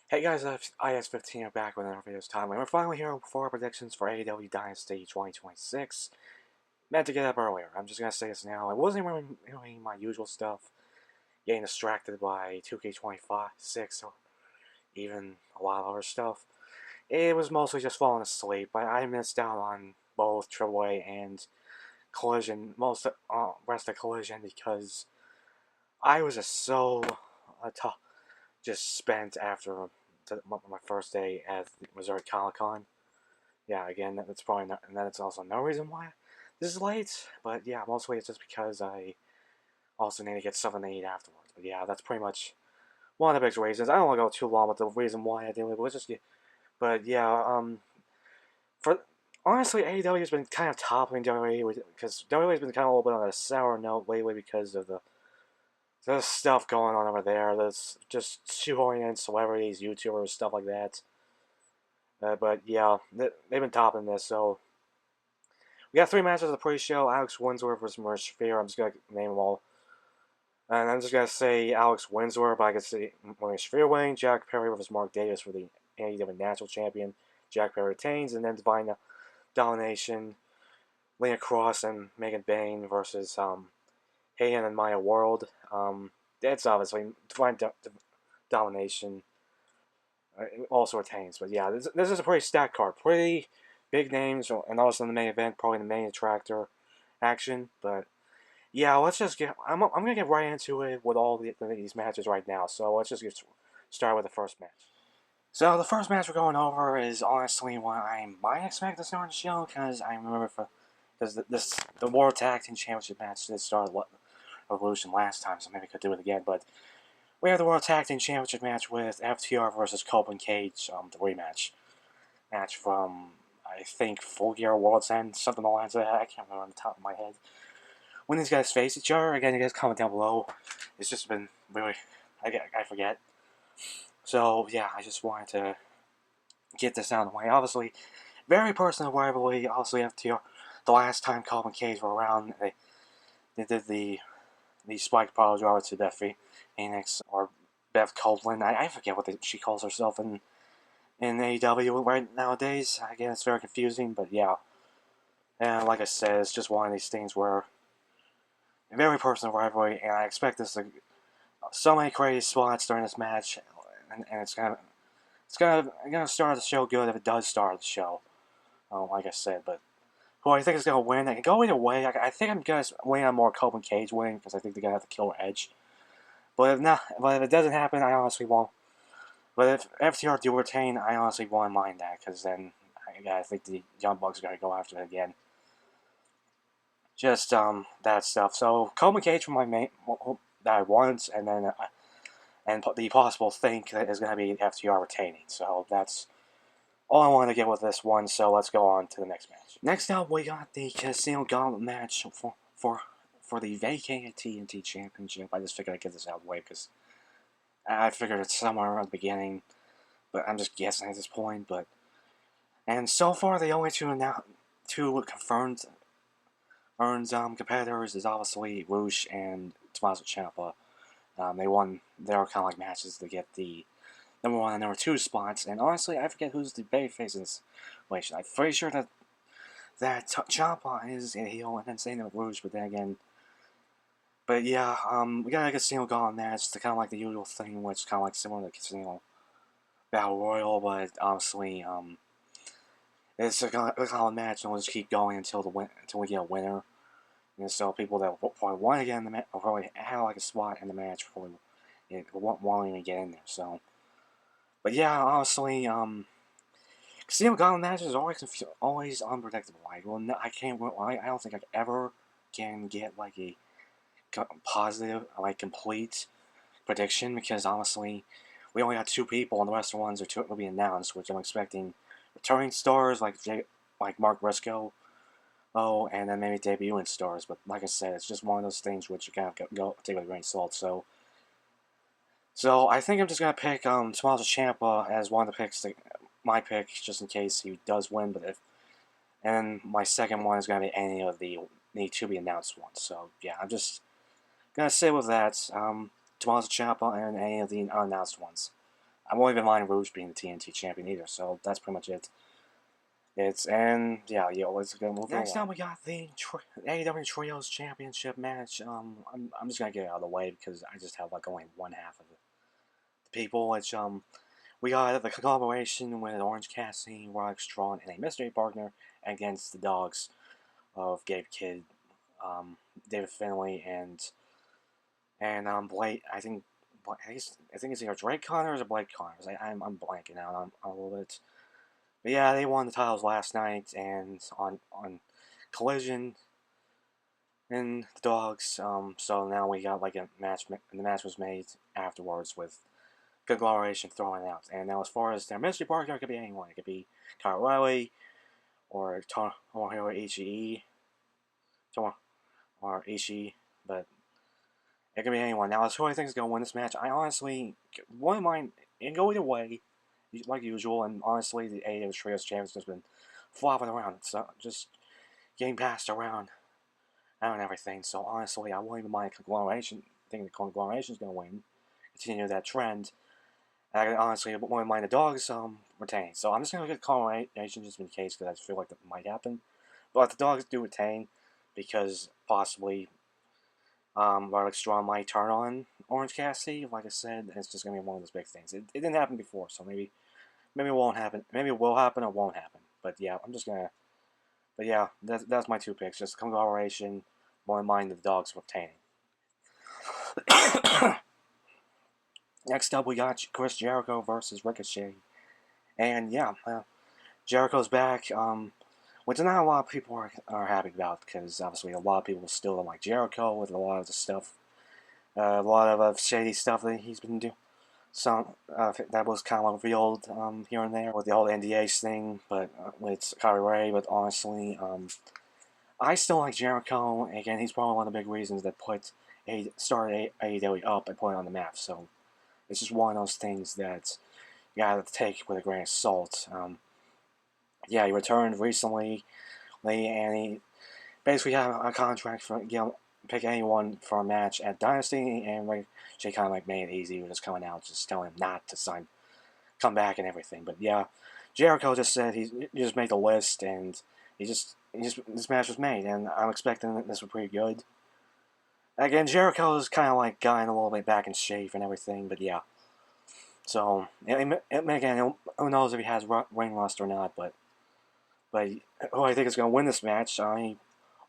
Hey guys, IS15 are back with another video's time. We're finally here for our predictions for AEW Dynasty 2026. Meant to get up earlier. I'm just gonna say this now. I wasn't really doing my usual stuff, getting distracted by 2K25, 6, or even a lot of other stuff. It was mostly just falling asleep. I missed out on both AAA and Collision, most rest of Collision, because I was just so just spent after my first day at the Missouri Comic Con. Yeah, again, that's probably not, and that's also no reason why this is late. But yeah, mostly it's just because I also need to get something to eat afterwards. But yeah, that's pretty much one of the big reasons. I don't want to go too long with the reason why I did it, but let's just get. But yeah, for honestly, AEW has been kind of toppling WWE because WWE has been kind of a little bit on a sour note lately because of the stuff going on over there. There's just shoehorning in celebrities, YouTubers, stuff like that. But yeah, they've been topping this. So we got three matches of the pre-show: Alex Winsworth versus Maurice Shafir. I'm just gonna name them all, and I'm just gonna say Alex Winsworth. But I can see Maurice Shafir winning. Jack Perry versus Mark Davis for the AEW National Champion. Jack Perry retains, and then Divine Domination, Lena Cross and Megan Bain versus Hayden and Maya World. That's obviously Divine Domination also retains. But yeah, this is a pretty stacked card. Pretty big names, and also in the main event, probably the main attractor action. But yeah, let's just get. I'm gonna get right into it with all these matches right now. So let's just get start with the first match. So the first match we're going over is honestly what I might expect to start on the show because I remember because the World Tag Team Championship match did start Revolution last time, so maybe I could do it again. But we have the World Tag Team Championship match with FTR versus Copeland Cage, the rematch match from I think Full Gear World's End, something along the lines of that. I can't remember on the top of my head. When these guys face each other, again, you guys comment down below. It's just been really, I forget. So yeah, I just wanted to get this out of the way. Obviously, very personal rivalry. Obviously, FTR, the last time Copeland Cage were around, they did the Spike Pile Driver to Beth Phoenix or Beth Copeland. I forget what she calls herself in AEW right nowadays. Again, it's very confusing, but yeah. And like I said, it's just one of these things where a very personal rivalry, and I expect this to so many crazy spots during this match, and it's gonna start the show good if it does start the show. Like I said, but who I think is gonna win? I can go either way. I think I'm gonna win on more Copeland Cage winning because I think they're gonna have to kill Edge. But if it doesn't happen, I honestly won't. But if FTR do retain, I honestly won't mind that because then I think the Young Bucks are gonna go after it again. Just that stuff. So Coleman Cage for my main that I want, and then and the possible think that is going to be FTR retaining. So that's all I want to get with this one. So let's go on to the next match. Next up, we got the Casino Gauntlet match for the vacated TNT Championship. I just figured I'd get this out of the way because I figured it's somewhere around the beginning, but I'm just guessing at this point. But and so far, the only two confirmed competitors is obviously Roosh and Tommaso Ciampa. They won their kind of like matches to get the number one and number two spots. And honestly, I forget who's the babyface in this situation. I'm pretty sure that Ciampa is a heel and then saying that Rouge, but then again. But yeah, we got a Casino Gauntlet match. It's kind of like the usual thing, which is kind of like similar to Casino Battle Royal, but honestly, it's a kind of match, and we'll just keep going until we get a winner. And so people that probably want to get in the match, or probably have like a spot in the match, probably won't even get in there. So, but yeah, honestly, Casino Gauntlet matches are always unpredictable. I can't. I don't think I ever can get like a positive, like complete prediction because honestly, we only got two people, and the rest of the ones will be announced, which I'm expecting returning stars like Mark Briscoe. Oh, and then maybe debuting stars, but like I said, it's just one of those things which you kind of go take with a grain of salt. So I think I'm just gonna pick Tommaso Ciampa as one of the picks, my pick, just in case he does win. And my second one is gonna be any of the to be announced ones. So yeah, I'm just gonna sit with that. Tommaso Ciampa and any of the unannounced ones. I won't even mind Rouge being the TNT champion either. So that's pretty much it. Let's go move on. Next up, we got the AEW Trios Championship match. I'm just gonna get it out of the way because I just have like only one half of the people. Which we got the collaboration with Orange Cassidy, Roderick Strong, and a mystery partner against the Dogs of Gabe Kidd, David Finlay, and Blake. I think it's either Drake Connors or Blake Connors. I'm blanking out on a little bit. But yeah, they won the titles last night and on Collision and the Dogs. So now we got like a match, and the match was made afterwards with Conglomeration throwing it out. And now as far as their mystery partner, it could be anyone. It could be Kyle Riley or Tomohiro Ishii, or Ishii, but it could be anyone. Now, as who I think is going to win this match, I honestly wouldn't mind. It can go either way, like usual. And honestly, the AEW Trios Champions has been flopping around, so just getting passed around and everything. So honestly, I wouldn't even mind Conglomeration. I think the Conglomeration is going to win, continue that trend. And I honestly wouldn't mind the Dogs retain. So I'm just going to get Conglomeration just in case, because I feel like that might happen. But the Dogs do retain because possibly Roderick Strong might turn on Orange Cassidy. Like I said, it's just gonna be one of those big things. It didn't happen before, so maybe it won't happen. Maybe it will happen or won't happen. But yeah, I'm just gonna. But yeah, that's my two picks. Just Conglomeration, more in mind of the Dogs retaining. Next up, we got Chris Jericho versus Ricochet, and yeah, Jericho's back. Which not a lot of people are happy about, because obviously a lot of people still don't like Jericho with a lot of the stuff, a lot of shady stuff that he's been doing. Some that was kind of revealed here and there with the whole NDA thing, but with Kyrie Ray. But honestly, I still like Jericho. Again, he's probably one of the big reasons that started AEW up and put it on the map. So it's just one of those things that you gotta take with a grain of salt. Yeah, he returned recently, and he basically had a contract for pick anyone for a match at Dynasty, and Ricochet kind of like made it easy. He was just coming out, just telling him not to come back and everything. But yeah, Jericho just said he just made the list, and this match was made, and I'm expecting that this was pretty good. Again, Jericho's kind of like gotten a little bit back in shape and everything, but yeah. So again, who knows if he has ring rust or not, but who I think is going to win this match,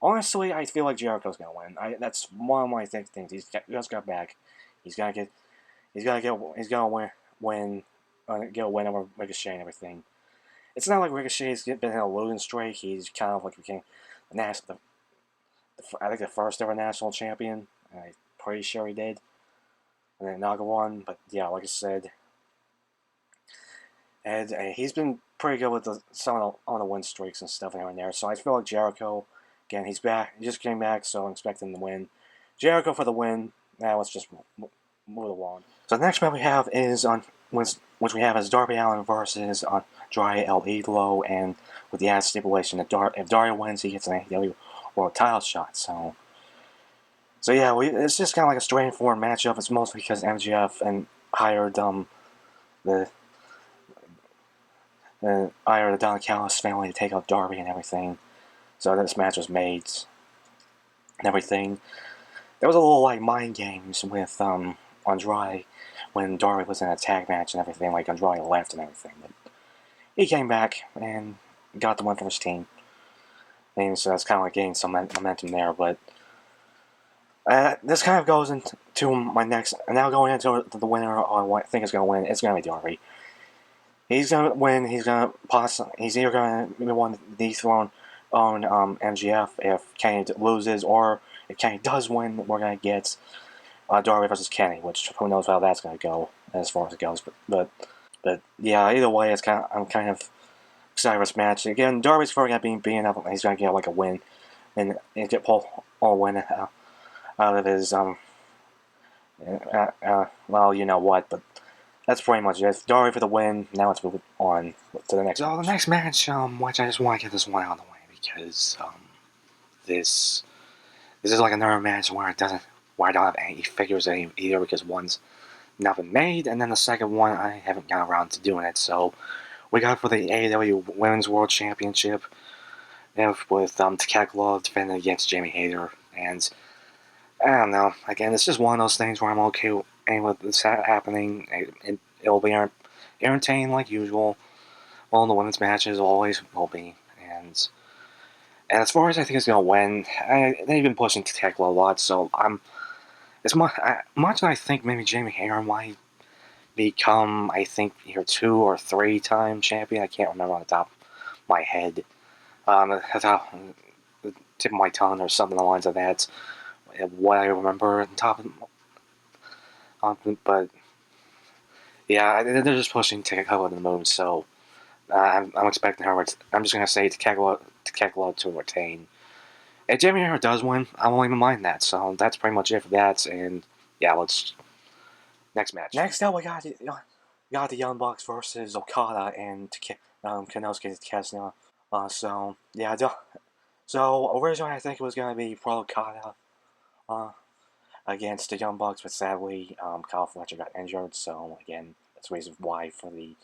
honestly, I feel like Jericho's going to win. That's one of my things. He's just got back. He's got to win over Ricochet and everything. It's not like Ricochet's been in a losing streak. He's kind of like became I think the first ever national champion. I'm pretty sure he did. And then Naga won, but yeah, like I said, and he's been pretty good with some of the win streaks and stuff here and there. So I feel like Jericho, again, he's back. He just came back, so I'm expecting him to win. Jericho for the win. Now let's just move along. So the next match we have is which we have is Darby Allin versus Andrade El Idolo, and with the added stipulation that if Darby wins, he gets an AEW World title shot. So yeah, it's just kind of like a straightforward matchup. It's mostly because MJF hired the Don Callis family to take out Darby and everything. So this match was made and everything. There was a little like mind games with Andrade when Darby was in a tag match and everything. Like Andrade left and everything, but he came back and got the win for his team. And so that's kind of like getting some momentum there. But this kind of goes into my next. Now going into the winner, or what I think is going to win, it's going to be Darby. He's going to win. He's either going to want to dethrone on MGF if Kenny loses, or if Kenny does win, we're going to get Darby versus Kenny, which who knows how that's going to go as far as it goes. But yeah, either way, I'm kind of excited for this match. Again, Darby's probably going to be beaten up. He's going to get like a win and get pull or win out of his well, you know what, but that's pretty much it. Darby for the win. Now let's move on to the next. So the next match, which I just want to get this one out of the way because this is like another match where I don't have any figures either, because one's not been made, and then the second one I haven't gotten around to doing it. So we got for the AEW Women's World Championship with Takekla defending against Jamie Hayter, and I don't know. Again, it's just one of those things where I'm okay with this happening. It'll be entertaining like usual. Well, the women's matches always will be, and as far as I think it's gonna win, they've been pushing Takekla a lot, so as much as I think maybe Jamie Hayter might become, I think, either 2 or 3 time champion. I can't remember on the top of my head. The tip of my tongue or something along the lines of that. What I remember on top of, but yeah, they're just pushing Takekla to the moon. So I'm expecting her. I'm just gonna say Takekla to retain. If Jamie Hayter does win, I won't even mind that. So that's pretty much it for that. And yeah, let's next match. Next up, we got the Young Bucks versus Okada and Konosuke Takeshita. So yeah, so originally I think it was gonna be Pro Okada against the Young Bucks, but sadly Kyle Fletcher got injured. So again, that's the reason why for the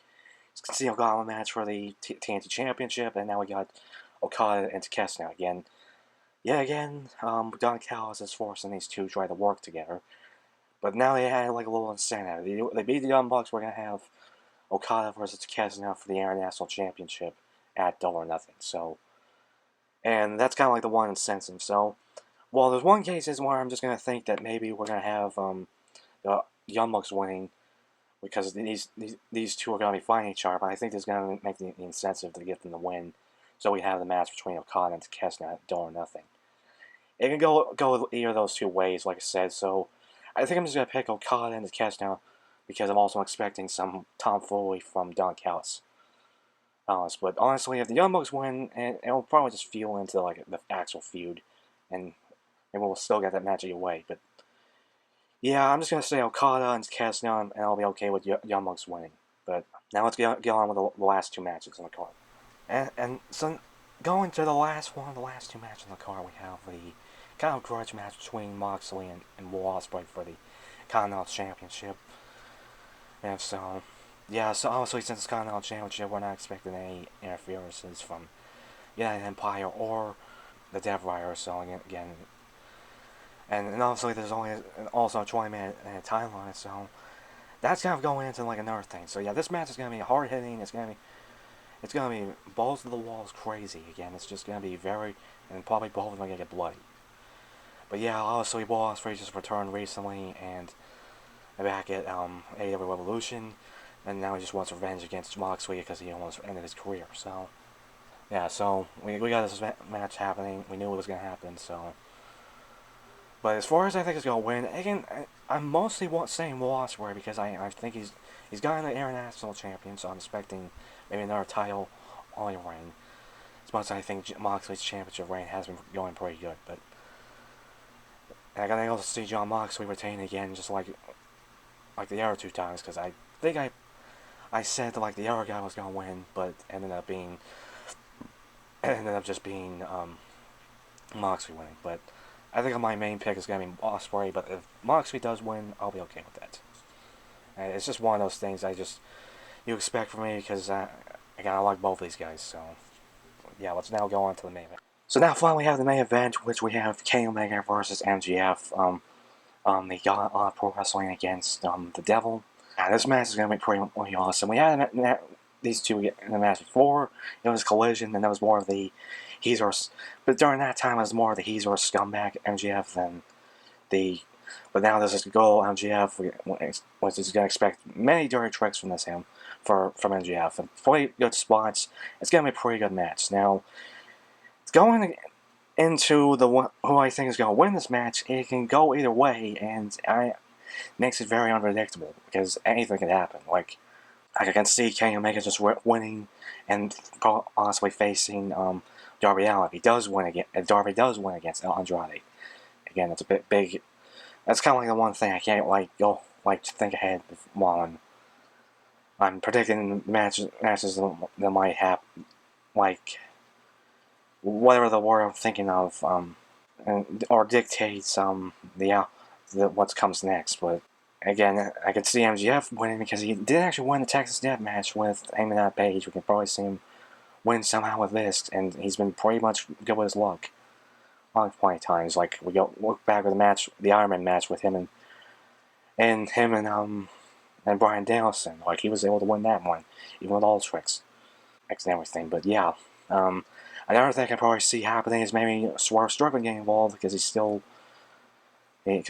Casino Gauntlet match for the TNT Championship, and now we got Okada and Takeshita again. Yeah, again, Don Callis is forcing these two to try to work together. But now they had like a little incentive. They beat the Young Bucks. We're gonna have Okada versus Takeshita for the International Championship at Double or Nothing. So, and that's kind of like the one incentive. So, well, there's one case where I'm just gonna think that maybe we're gonna have the Young Bucks winning because these two are gonna be fighting each other. But I think this is gonna make the incentive to get them to win. So we have the match between Okada and Takeshita at Double or Nothing. It can go either of those two ways, like I said. So I think I'm just gonna pick Okada and Takeshita because I'm also expecting some tomfoolery from Don Callis. But honestly, if the Young Bucks win, it'll probably just fuel into like the actual feud, and we'll still get that match either way. But yeah, I'm just gonna say Okada and Takeshita, and I'll be okay with Young Bucks winning. But now let's get on with the last 2 matches on the card. And so going to the last two matches on the card, we have the kind of grudge match between Moxley and Will Ospreay for the Continental Championship. And so, yeah, so obviously since it's Continental Championship, we're not expecting any interferences from United Empire or the Death Rider. So again, and obviously there's only also a 20-minute timeline. So that's kind of going into like another thing. So yeah, this match is gonna be hard hitting. It's gonna be balls to the walls crazy again. It's just gonna be very, and probably both of them are gonna get bloody. But yeah, obviously Will Ospreay just returned recently and back at AEW Revolution, and now he just wants revenge against Moxley because he almost ended his career. So yeah, so we got this match happening. We knew it was gonna happen. So, but as far as I think it's gonna win, again, I'm mostly saying Will Ospreay because I think he's gotten the international champion, so I'm expecting maybe another title only reign. As much as I think Moxley's championship reign has been going pretty good, but I gotta also see John Moxley retain again, just like the other 2 times, because I think I said that like the other guy was gonna win, but ended up just being Moxley winning. But I think my main pick is gonna be Ospreay. But if Moxley does win, I'll be okay with that. And it's just one of those things you expect from me because I like both of these guys. So yeah, let's now go on to the main event. So now finally we have the main event, which we have Kenny Omega versus MGF. They got Pro Wrestling against the Devil. This match is going to be pretty awesome. We had these two in the match before. It was Collision, and that was more of the but during that time, it was more of the he's or scumbag MGF than the. But now there's this goal MGF, which is going to expect many dirty tricks from from MGF, and pretty good spots. It's going to be a pretty good match. Now, it's going into who I think is going to win this match. It can go either way, and makes it very unpredictable because anything can happen. Like I can see Kenny Omega just winning and possibly facing Darby Allin. If Darby does win against Andrade, again, that's a bit big. That's kind of like the one thing I can't to think ahead while I'm predicting matches that might happen, like whatever the word I'm thinking of, or dictates what comes next. But Again, I could see MGF winning because he did actually win the Texas Death match with Hangman Page. We can probably see him win somehow with this, and he's been pretty much good with his luck. Plenty of times, like we go look back at the match, the Iron Man match with him and Bryan Danielson. Like he was able to win that one, even with all the tricks and everything. But yeah, another thing I can probably see happening is maybe Swerve Strickland getting involved because he's still he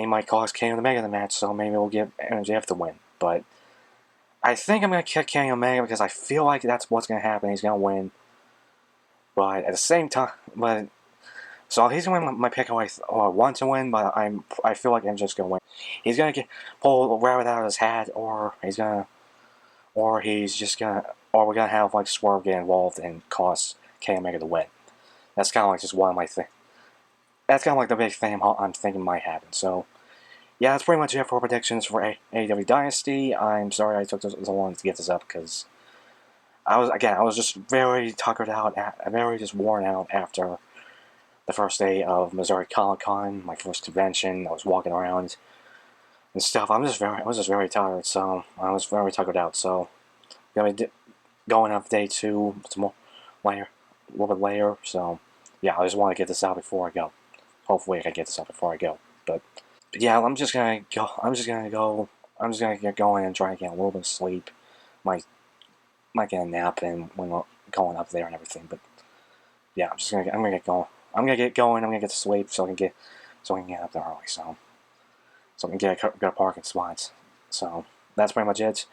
might cause Kenny Omega in the match, so maybe we'll get MJF to win. But I think I'm gonna kick Kenny Omega because I feel like that's what's gonna happen. He's gonna win, but at the same time, so he's gonna win my pick. I want to win, but I feel like MJF's gonna win. He's gonna pull a rabbit out of his hat, or we're gonna have like Swerve get involved and cost Kenny Omega to win. That's kind of like just one of my things. That's kind of like the big thing I'm thinking might happen. So, yeah, that's pretty much it for predictions for AEW Dynasty. I'm sorry I took so long to get this up because I was just very tuckered out, very just worn out after the first day of Missouri Comic Con, my first convention. I was walking around and stuff. I was just very tired, so I was very tuckered out. So, gonna be going up day 2 tomorrow, a little bit later. So, yeah, I just want to get this out before I go. Hopefully I can get this out before I go. But yeah, I'm just gonna get going and try to get a little bit of sleep. Might get a nap and when we're going up there and everything. But yeah, I'm gonna get going. I'm gonna get going. I'm gonna get to sleep so I can get up there early. So I can get a parking spots. So that's pretty much it.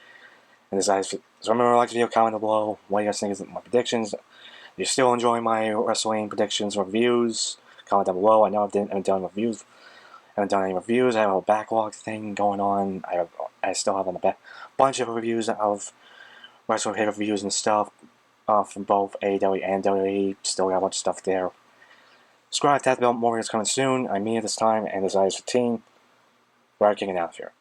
And so remember, like the video, comment below what you guys think of my predictions. If you're still enjoying my wrestling predictions or reviews, comment down below. I know I haven't done reviews. I haven't done any reviews. I have a backlog thing going on. I still have a bunch of reviews of wrestling reviews and stuff from both AEW and WWE. Still got a bunch of stuff there. Subscribe to that bell. More videos coming soon. I'm me this time, and this is 15. We're kicking out of here.